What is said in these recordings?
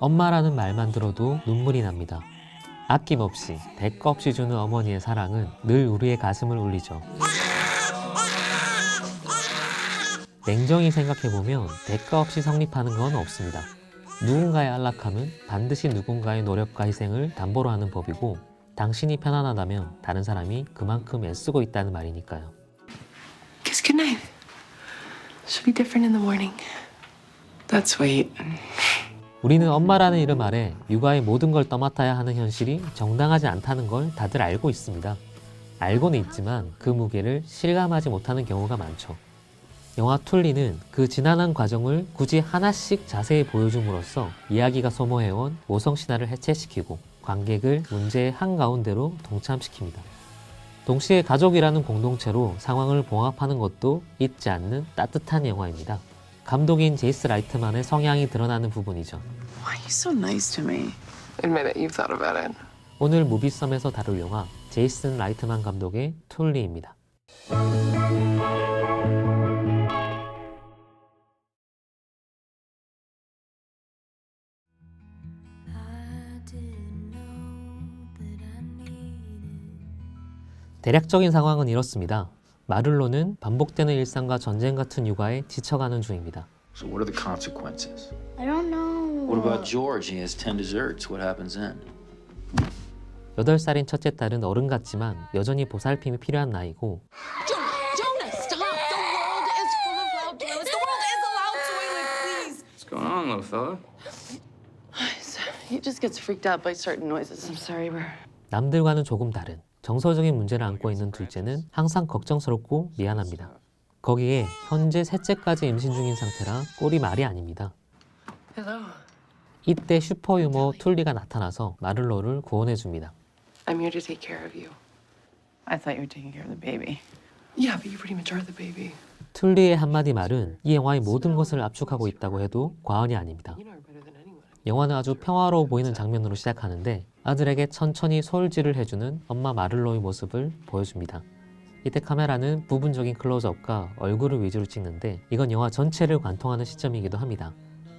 엄마라는 말만 들어도 눈물이 납니다. 아낌없이 대가 없이 주는 어머니의 사랑은 늘 우리의 가슴을 울리죠. 냉정히 생각해보면 대가 없이 성립하는 건 없습니다. 누군가의 안락함은 반드시 누군가의 노력과 희생을 담보로 하는 법이고, 당신이 편안하다면 다른 사람이 그만큼 애쓰고 있다는 말이니까요. Kiss goodnight. She'll be different in the morning. That's sweet. 우리는 엄마라는 이름 아래 육아의 모든 걸 떠맡아야 하는 현실이 정당하지 않다는 걸 다들 알고 있습니다. 알고는 있지만 그 무게를 실감하지 못하는 경우가 많죠. 영화 툴리는 그 지난한 과정을 굳이 하나씩 자세히 보여줌으로써 이야기가 소모해온 모성신화를 해체시키고 관객을 문제의 한가운데로 동참시킵니다. 동시에 가족이라는 공동체로 상황을 봉합하는 것도 잊지 않는 따뜻한 영화입니다. 감독인 제이스 라이트만의 성향이 드러나는 부분이죠. Why are you so nice to me? Admit it, you've thought about it. 오늘 무비썸에서 다룰 영화 제이슨 라이트만 감독의 툴리입니다. 대략적인 상황은 이렇습니다. 마를로는 반복되는 일상과 전쟁 같은 육아에 지쳐가는 중입니다. So what are the consequences? I don't know. What about George? He has 10 desserts. What happens then? 8살인 첫째 딸은 어른 같지만 여전히 보살핌이 필요한 나이고, Jonah, stop! The world is full of loud toilets. The world is a loud toilet, please. What's going on, little fella? He just gets freaked out by certain noises. I'm sorry, we're... 남들과는 조금 다른 정서적인 문제를 안고 있는 둘째는 항상 걱정스럽고 미안합니다. 거기에 현재 셋째까지 임신 중인 상태라 꼴이 말이 아닙니다. Hello. 이때 슈퍼 유머 툴리가 나타나서 마를로를 구원해줍니다. I'm here to take care of you. I thought you were taking care of the baby. Yeah, but you pretty much are the baby. 툴리의 한마디 말은 이 영화의 모든 것을 압축하고 있다고 해도 과언이 아닙니다. You know her better than anyone. 영화는 아주 평화로워 보이는 장면으로 시작하는데 아들에게 천천히 솔질을 해주는 엄마 마를로의 모습을 보여줍니다. 이때 카메라는 부분적인 클로즈업과 얼굴을 위주로 찍는데 이건 영화 전체를 관통하는 시점이기도 합니다.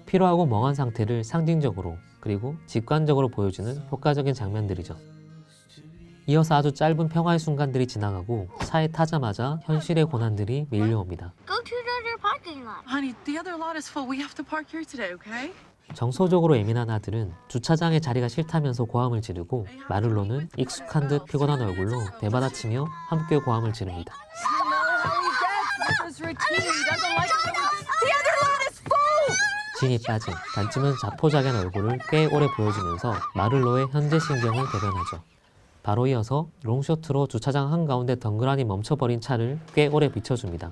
피로하고 멍한 상태를 상징적으로 그리고 직관적으로 보여주는 효과적인 장면들이죠. 이어서 아주 짧은 평화의 순간들이 지나가고 차에 타자마자 현실의 고난들이 밀려옵니다. Go to the other parking lot. Honey, the other lot is full. We have to park here today, okay? 정서적으로 예민한 아들은 주차장에 자리가 싫다면서 고함을 지르고, 마를로는 익숙한 듯 피곤한 얼굴로 대받아치며 함께 고함을 지릅니다. 진이 빠진 단쯤은 자포자기한 얼굴을 꽤 오래 보여주면서 마를로의 현재 심경을 대변하죠. 바로 이어서 롱쇼트로 주차장 한가운데 덩그러니 멈춰버린 차를 꽤 오래 비춰줍니다.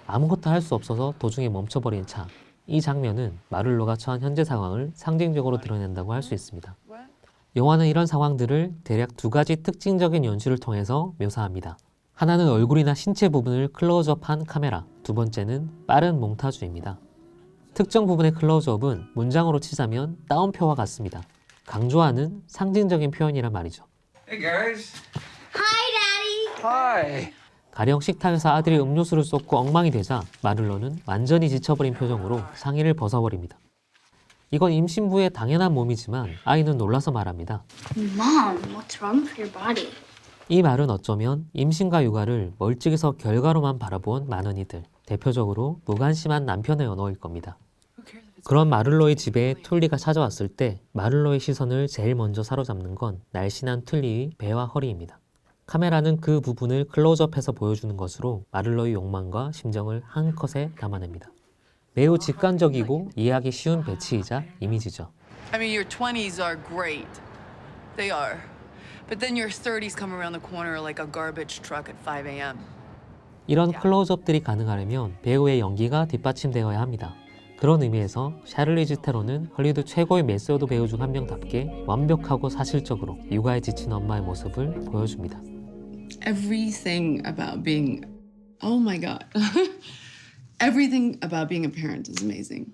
아무것도 할 수 없어서 도중에 멈춰버린 차. 이 장면은 마를로가 처한 현재 상황을 상징적으로 드러낸다고 할 수 있습니다. 영화는 이런 상황들을 대략 두 가지 특징적인 연출을 통해서 묘사합니다. 하나는 얼굴이나 신체 부분을 클로즈업한 카메라, 두 번째는 빠른 몽타주입니다. 특정 부분의 클로즈업은 문장으로 치자면 따옴표와 같습니다. 강조하는 상징적인 표현이란 말이죠. Hey guys. Hi, Daddy. Hi. 가령 식탁에서 아들이 음료수를 쏟고 엉망이 되자 마를로는 완전히 지쳐버린 표정으로 상의를 벗어버립니다. 이건 임신부의 당연한 몸이지만 아이는 놀라서 말합니다. Mom, what's wrong with your body? 이 말은 어쩌면 임신과 육아를 멀찍이서 결과로만 바라본 많은 이들, 대표적으로 무관심한 남편의 언어일 겁니다. 그런 마를로의 집에 툴리가 찾아왔을 때 마를로의 시선을 제일 먼저 사로잡는 건 날씬한 툴리의 배와 허리입니다. 카메라는 그 부분을 클로즈업해서 보여주는 것으로 마를로의 욕망과 심정을 한 컷에 담아냅니다. 매우 직관적이고 이해하기 쉬운 배치이자 이미지죠. I mean, your 20s are great. They are. But then your 30s come around the corner like a garbage truck at 5 a.m. 이런 클로즈업들이 가능하려면 배우의 연기가 뒷받침되어야 합니다. 그런 의미에서 샤를리즈 테론은 헐리우드 최고의 메소드 배우 중 한 명답게 완벽하고 사실적으로 육아에 지친 엄마의 모습을 보여줍니다. Everything about being, oh my God. Everything about being a parent is amazing.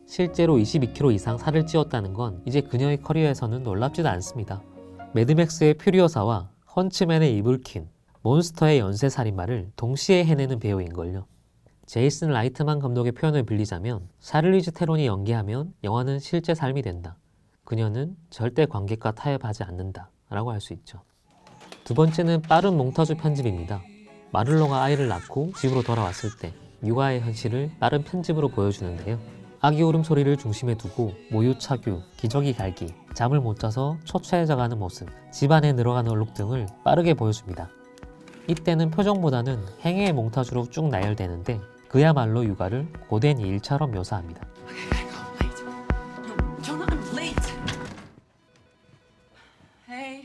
실제로 22kg 이상 살을 찌웠다는 건 이제 그녀의 커리어에서는 놀랍지도 않습니다. 매드맥스의 퓨리오사와 헌츠맨의 이불킨, 몬스터의 연쇄살인마를 동시에 해내는 배우인걸요. 제이슨 라이트만 감독의 표현을 빌리자면 샤를리즈 테론이 연기하면 영화는 실제 삶이 된다. 그녀는 절대 관객과 타협하지 않는다 라고 할 수 있죠. 두 번째는 빠른 몽타주 편집입니다. 마를로가 아이를 낳고 집으로 돌아왔을 때 육아의 현실을 빠른 편집으로 보여주는데요. 아기 울음소리를 중심에 두고 모유 착유, 기저귀 갈기, 잠을 못 자서 초췌해져가는 모습, 집안에 늘어가는 얼룩 등을 빠르게 보여줍니다. 이때는 표정보다는 행해의 몽타주로 쭉 나열되는데 그야말로 육아를 고된 일처럼 묘사합니다. Jonah, I'm late. Hey.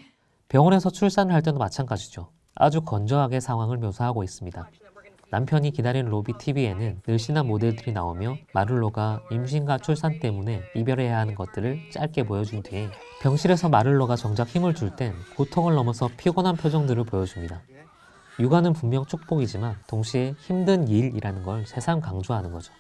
병원에서 출산을 할 때도 마찬가지죠. 아주 건조하게 상황을 묘사하고 있습니다. 남편이 기다리는 로비 TV에는 늘씬한 모델들이 나오며 마를로가 임신과 출산 때문에 이별해야 하는 것들을 짧게 보여준 뒤에 병실에서 마를로가 정작 힘을 줄 땐 고통을 넘어서 피곤한 표정들을 보여줍니다. 육아는 분명 축복이지만 동시에 힘든 일이라는 걸 새삼 강조하는 거죠.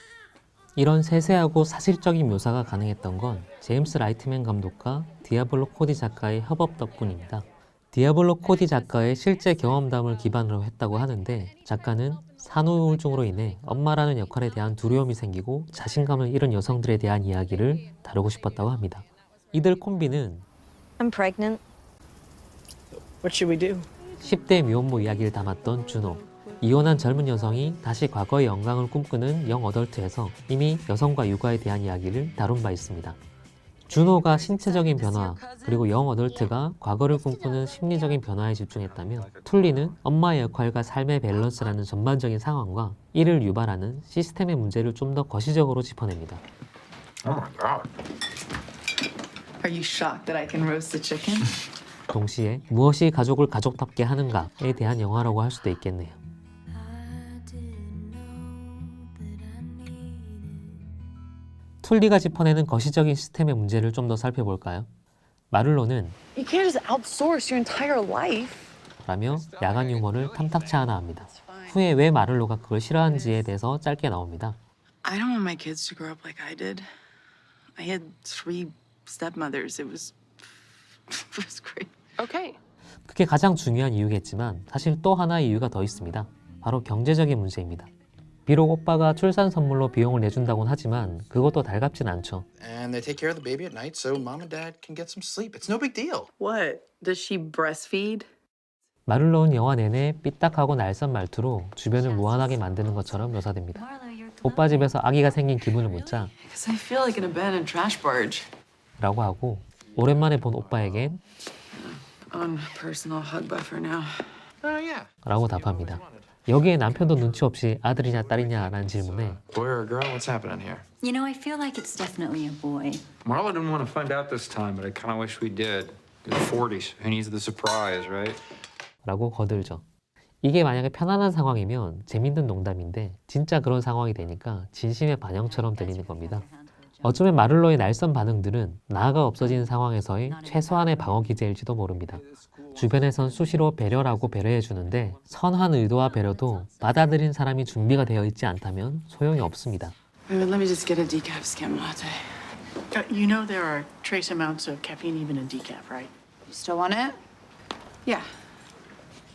이런 세세하고 사실적인 묘사가 가능했던 건 제임스 라이트맨 감독과 디아블로 코디 작가의 협업 덕분입니다. 디아블로 코디 작가의 실제 경험담을 기반으로 했다고 하는데 작가는 산후우울증으로 인해 엄마라는 역할에 대한 두려움이 생기고 자신감을 잃은 여성들에 대한 이야기를 다루고 싶었다고 합니다. 이들 콤비는 I'm pregnant. What should we do? 10대 미혼모 이야기를 담았던 준호, 이혼한 젊은 여성이 다시 과거의 영광을 꿈꾸는 영 어덜트에서 이미 여성과 육아에 대한 이야기를 다룬 바 있습니다. 준호가 신체적인 변화, 그리고 영 어덜트가 과거를 꿈꾸는 심리적인 변화에 집중했다면 툴리는 엄마의 역할과 삶의 밸런스라는 전반적인 상황과 이를 유발하는 시스템의 문제를 좀 더 거시적으로 짚어냅니다. Oh my god. Are you shocked that I can roast the chicken? 동시에 무엇이 가족을 가족답게 하는가에 대한 영화라고 할 수도 있겠네요. 툴리가 짚어내는 거시적인 시스템의 문제를 좀 더 살펴볼까요? 마를로는 You can't just outsource your entire life. 라며 야간 유머를 탐탁치 않아 합니다. 후에 왜 마를로가 그걸 싫어하는지에 대해서 짧게 나옵니다. I don't want my kids to grow up like I did. I had 3 stepmothers. It was great. Okay. 그게 가장 중요한 이유겠지만 사실 또 하나의 이유가 더 있습니다. 바로 경제적인 문제입니다. 비록 오빠가 출산 선물로 비용을 내준다곤 하지만 그것도 달갑진 않죠. And they take care of the baby at night so mom and dad can get some sleep. It's no big deal. What? Does she breastfeed? 마를로는 영화 내내 삐딱하고 날선 말투로 주변을 무한하게 만드는 것처럼 묘사됩니다. 오빠 집에서 아기가 생긴 기분을 묻자 Because I feel like an abandoned trash barge. 라고 하고 오랜만에 본 오빠에겐 On personal hug buffer now. Oh yeah. 라고 답합니다. 여기에 남편도 눈치 없이 아들이냐 딸이냐 라는 질문에 Boy or a girl? What's happening here? You know, I feel like it's definitely a boy. Marla didn't want to find out this time, but I kind of wish we did. He's 40s. Who needs the surprise, right? 라고 거들죠. 이게 만약에 편안한 상황이면 재밌는 농담인데 진짜 그런 상황이 되니까 진심의 반영처럼 들리는 겁니다. 어쩌면 마를로의 날선 반응들은 나아가 없어지는 상황에서의 최소한의 방어 기제일지도 모릅니다. 주변에선 수시로 배려라고 배려해주는데 선한 의도와 배려도 받아들인 사람이 준비가 되어 있지 않다면 소용이 없습니다. Let me just get a decaf skim latte. You know there are trace amounts of caffeine even in decaf, right? You still want it? Yeah.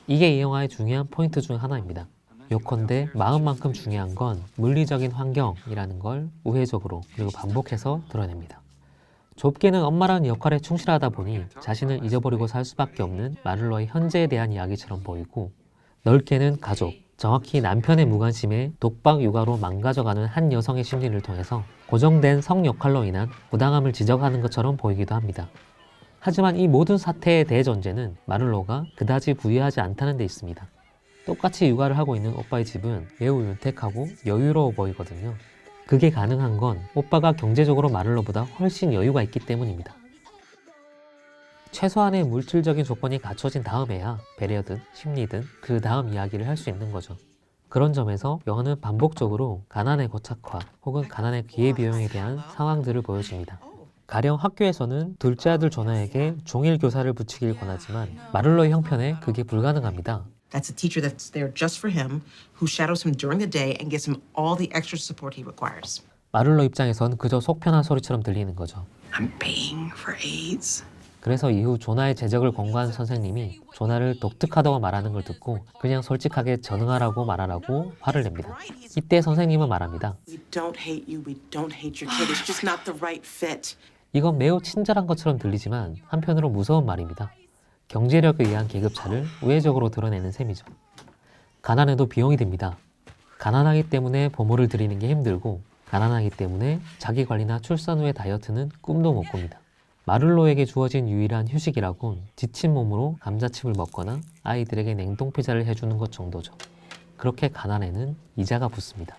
이게 이 영화의 중요한 포인트 중 하나입니다. 요컨대 마음만큼 중요한 건 물리적인 환경이라는 걸 우회적으로 그리고 반복해서 드러냅니다. 좁게는 엄마라는 역할에 충실하다 보니 자신을 잊어버리고 살 수밖에 없는 마를로의 현재에 대한 이야기처럼 보이고 넓게는 가족, 정확히 남편의 무관심에 독박 육아로 망가져가는 한 여성의 심리를 통해서 고정된 성 역할로 인한 부당함을 지적하는 것처럼 보이기도 합니다. 하지만 이 모든 사태의 대전제는 마를로가 그다지 부유하지 않다는 데 있습니다. 똑같이 육아를 하고 있는 오빠의 집은 매우 윤택하고 여유로워 보이거든요. 그게 가능한 건 오빠가 경제적으로 마를로보다 훨씬 여유가 있기 때문입니다. 최소한의 물질적인 조건이 갖춰진 다음에야 배려든 심리든 그 다음 이야기를 할 수 있는 거죠. 그런 점에서 영화는 반복적으로 가난의 고착화 혹은 가난의 기회비용에 대한 상황들을 보여줍니다. 가령 학교에서는 둘째 아들 조나에게 종일 교사를 붙이길 권하지만 마를로의 형편에 그게 불가능합니다. That's a teacher that's there just for him, who shadows him during the day and gives him all the extra support he requires. 마를로 입장에선 그저 속편한 소리처럼 들리는 거죠. I'm paying for AIDS. 그래서 이후 조나의 재적을 권고한 선생님이 조나를 독특하다고 말하는 걸 듣고 그냥 솔직하게 전응하라고 말하라고 화를 냅니다. 이때 선생님은 말합니다. We don't hate you. We don't hate your kid. It's just not the right fit. 이건 매우 친절한 것처럼 들리지만 한편으로 무서운 말입니다. 경제력에 의한 계급차를 우회적으로 드러내는 셈이죠. 가난해도 비용이 듭니다. 가난하기 때문에 부모를 들이는 게 힘들고 가난하기 때문에 자기관리나 출산 후의 다이어트는 꿈도 못 꿉니다. 마를로에게 주어진 유일한 휴식이라곤 지친 몸으로 감자칩을 먹거나 아이들에게 냉동 피자를 해주는 것 정도죠. 그렇게 가난에는 이자가 붙습니다.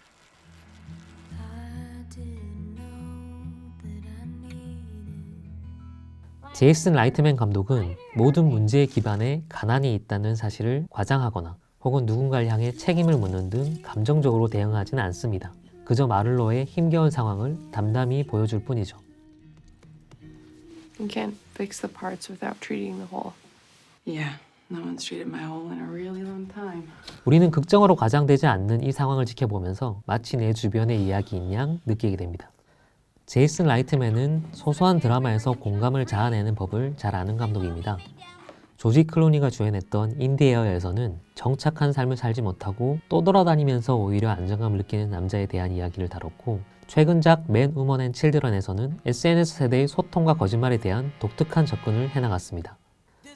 제이슨 라이트맨 감독은 모든 문제의 기반에 가난이 있다는 사실을 과장하거나 혹은 누군가를 향해 책임을 묻는 등 감정적으로 대응하지는 않습니다. 그저 마를로의 힘겨운 상황을 담담히 보여줄 뿐이죠. You can't fix the parts without treating the whole. Yeah, no one's treated my hole in a really long time. 우리는 극정으로 과장되지 않는 이 상황을 지켜보면서 마치 내 주변의 이야기인 양 느끼게 됩니다. 제이슨 라이트맨은 소소한 드라마에서 공감을 자아내는 법을 잘 아는 감독입니다. 조지 클루니가 주연했던 인디에어에서는 정착한 삶을 살지 못하고 떠돌아다니면서 오히려 안정감을 느끼는 남자에 대한 이야기를 다뤘고, 최근작 맨, 우먼 앤 칠드런에서는 SNS 세대의 소통과 거짓말에 대한 독특한 접근을 해나갔습니다.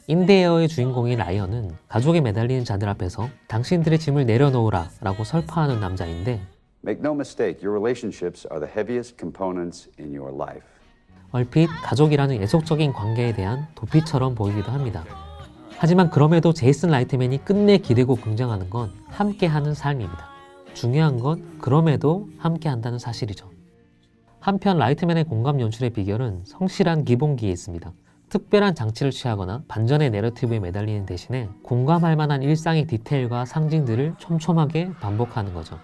인디에어의 주인공인 라이언은 가족에 매달리는 자들 앞에서 당신들의 짐을 내려놓으라 라고 설파하는 남자인데, Make no mistake, your relationships are the heaviest components in your life. 얼핏 가족이라는 예속적인 관계에 대한 도피처럼 보이기도 합니다. 하지만 그럼에도 제이슨 라이트맨이 끝내 기대고 긍정하는 건 함께하는 삶입니다. 중요한 건 그럼에도 함께한다는 사실이죠. 한편 라이트맨의 공감 연출의 비결은 성실한 기본기에 있습니다. 특별한 장치를 취하거나 반전의 내러티브에 매달리는 대신에 공감할 만한 일상의 디테일과 상징들을 촘촘하게 반복하는 거죠.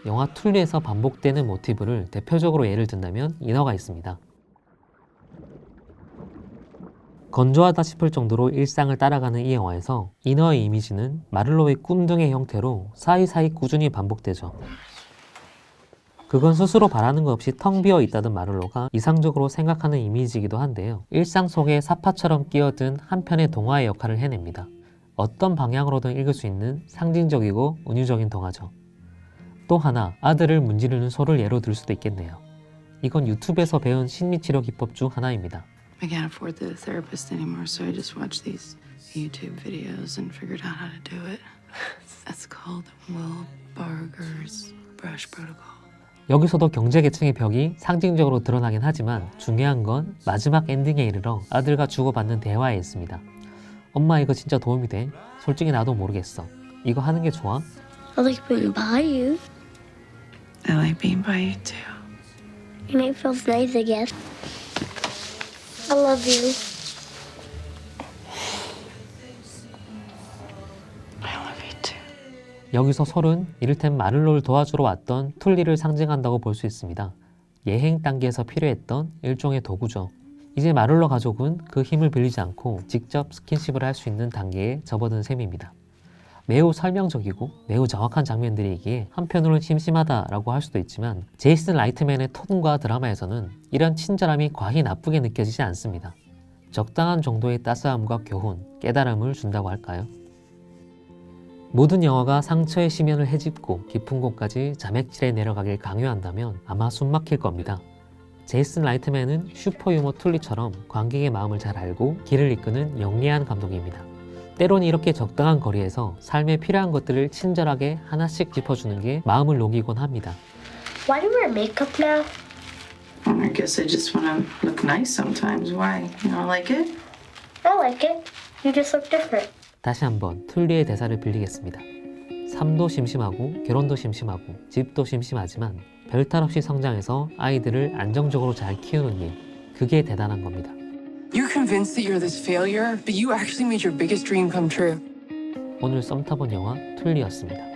영화 툴리에서 반복되는 모티브를 대표적으로 예를 든다면 인어가 있습니다. 건조하다 싶을 정도로 일상을 따라가는 이 영화에서 인어의 이미지는 마를로의 꿈등의 형태로 사이사이 꾸준히 반복되죠. 그건 스스로 바라는 것 없이 텅 비어 있다던 마를로가 이상적으로 생각하는 이미지이기도 한데요. 일상 속에 사파처럼 끼어든 한편의 동화의 역할을 해냅니다. 어떤 방향으로든 읽을 수 있는 상징적이고 은유적인 동화죠. 또 하나, 아들을 문지르는 소를 예로 들 수도 있겠네요. 이건 유튜브에서 배운 심리치료 기법 중 하나입니다. I can't afford the therapist anymore, so I just watched these YouTube videos and figured out how to do it. That's called Will Barger's brush protocol. 여기서도 경제계층의 벽이 상징적으로 드러나긴 하지만 중요한 건 마지막 엔딩에 이르러 아들과 주고받는 대화에 있습니다. 엄마 이거 진짜 도움이 돼? 솔직히 나도 모르겠어. 이거 하는 게 좋아? I like being by you. I like being by you too. And it feels nice, I guess. I love you. I love you too. 여기서 솔은 이를테면 마를로를 도와주러 왔던 툴리를 상징한다고 볼 수 있습니다. 예행 단계에서 필요했던 일종의 도구죠. 이제 마를로 가족은 그 힘을 빌리지 않고 직접 스킨십을 할 수 있는 단계에 접어든 셈입니다. 매우 설명적이고 매우 정확한 장면들이기에 한편으로는 심심하다라고 할 수도 있지만 제이슨 라이트맨의 톤과 드라마에서는 이런 친절함이 과히 나쁘게 느껴지지 않습니다. 적당한 정도의 따스함과 교훈, 깨달음을 준다고 할까요? 모든 영화가 상처의 심연을 헤집고 깊은 곳까지 자맥질에 내려가길 강요한다면 아마 숨막힐 겁니다. 제이슨 라이트맨은 슈퍼유머 툴리처럼 관객의 마음을 잘 알고 길을 이끄는 영리한 감독입니다. 때론 이렇게 적당한 거리에서 삶에 필요한 것들을 친절하게 하나씩 짚어주는 게 마음을 녹이곤 합니다. Why do you wear makeup now? I guess I just want to look nice sometimes. Why? You don't like it? I like it. You just look different. 다시 한번 툴리의 대사를 빌리겠습니다. 삶도 심심하고 결혼도 심심하고 집도 심심하지만 별탈 없이 성장해서 아이들을 안정적으로 잘 키우는 일, 그게 대단한 겁니다. You're convinced that you're this failure, but you actually made your biggest dream come true. 오늘 썸 타본 영화 툴리였습니다.